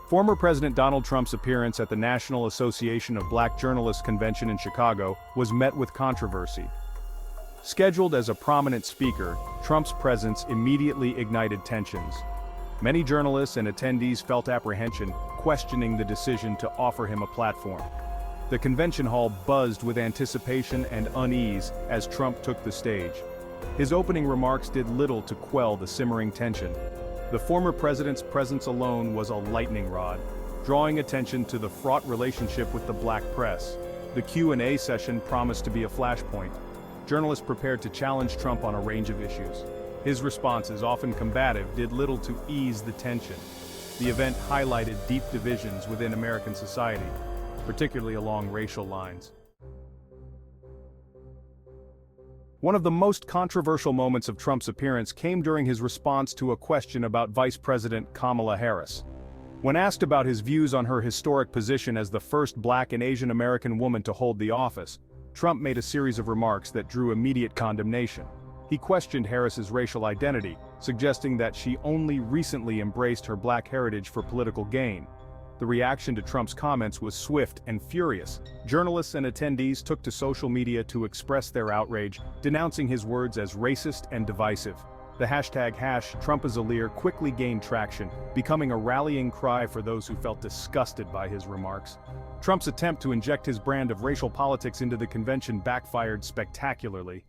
Former President Donald Trump's appearance at the National Association of Black Journalists Convention in Chicago was met with controversy. Scheduled as a prominent speaker, Trump's presence immediately ignited tensions. Many journalists and attendees felt apprehension, questioning the decision to offer him a platform. The convention hall buzzed with anticipation and unease as Trump took the stage. His opening remarks did little to quell the simmering tension. The former president's presence alone was a lightning rod, drawing attention to the fraught relationship with the black press. The Q&A session promised to be a flashpoint. Journalists prepared to challenge Trump on a range of issues. His responses, often combative, did little to ease the tension. The event highlighted deep divisions within American society, particularly along racial lines. One of the most controversial moments of Trump's appearance came during his response to a question about Vice President Kamala Harris. When asked about his views on her historic position as the first Black and Asian American woman to hold the office, Trump made a series of remarks that drew immediate condemnation. He questioned Harris's racial identity, suggesting that she only recently embraced her Black heritage for political gain. The reaction to Trump's comments was swift and furious. Journalists and attendees took to social media to express their outrage, denouncing his words as racist and divisive. The hashtag #TrumpIsALear quickly gained traction, becoming a rallying cry for those who felt disgusted by his remarks. Trump's attempt to inject his brand of racial politics into the convention backfired spectacularly.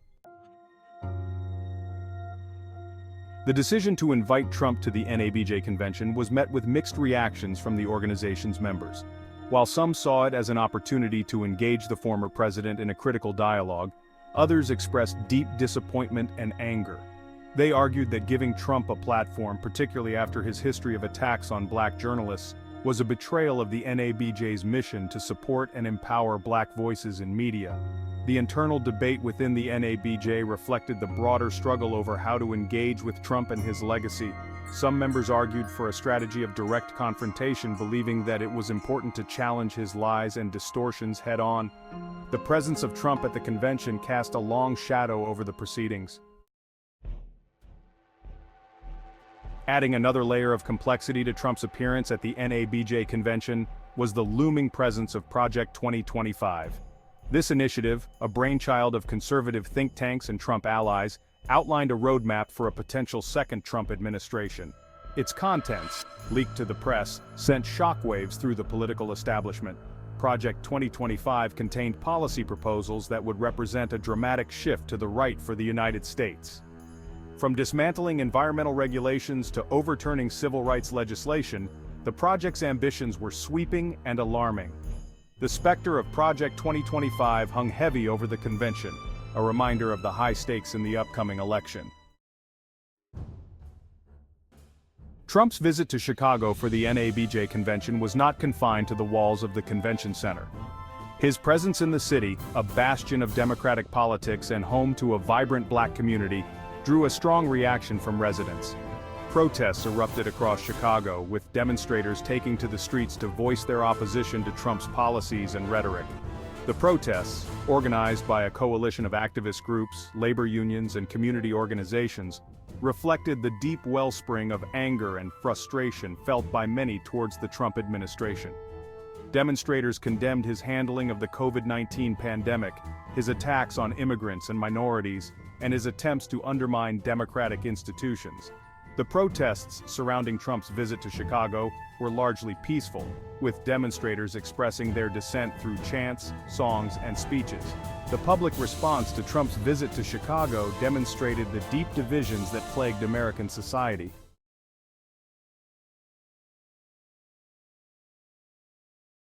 The decision to invite Trump to the NABJ Convention was met with mixed reactions from the organization's members. While some saw it as an opportunity to engage the former president in a critical dialogue, others expressed deep disappointment and anger. They argued that giving Trump a platform, particularly after his history of attacks on black journalists, was a betrayal of the NABJ's mission to support and empower black voices in media. The internal debate within the NABJ reflected the broader struggle over how to engage with Trump and his legacy. Some members argued for a strategy of direct confrontation, believing that it was important to challenge his lies and distortions head-on. The presence of Trump at the convention cast a long shadow over the proceedings. Adding another layer of complexity to Trump's appearance at the NABJ convention was the looming presence of Project 2025. This initiative, a brainchild of conservative think tanks and Trump allies, outlined a roadmap for a potential second Trump administration. Its contents, leaked to the press, sent shockwaves through the political establishment. Project 2025 contained policy proposals that would represent a dramatic shift to the right for the United States. From dismantling environmental regulations to overturning civil rights legislation, the project's ambitions were sweeping and alarming. The specter of Project 2025 hung heavy over the convention, a reminder of the high stakes in the upcoming election. Trump's visit to Chicago for the NABJ convention was not confined to the walls of the convention center. His presence in the city, a bastion of democratic politics and home to a vibrant black community, drew a strong reaction from residents. Protests erupted across Chicago, with demonstrators taking to the streets to voice their opposition to Trump's policies and rhetoric. The protests, organized by a coalition of activist groups, labor unions, and community organizations, reflected the deep wellspring of anger and frustration felt by many towards the Trump administration. Demonstrators condemned his handling of the COVID-19 pandemic, his attacks on immigrants and minorities, and his attempts to undermine democratic institutions. The protests surrounding Trump's visit to Chicago were largely peaceful, with demonstrators expressing their dissent through chants, songs, and speeches. The public response to Trump's visit to Chicago demonstrated the deep divisions that plagued American society.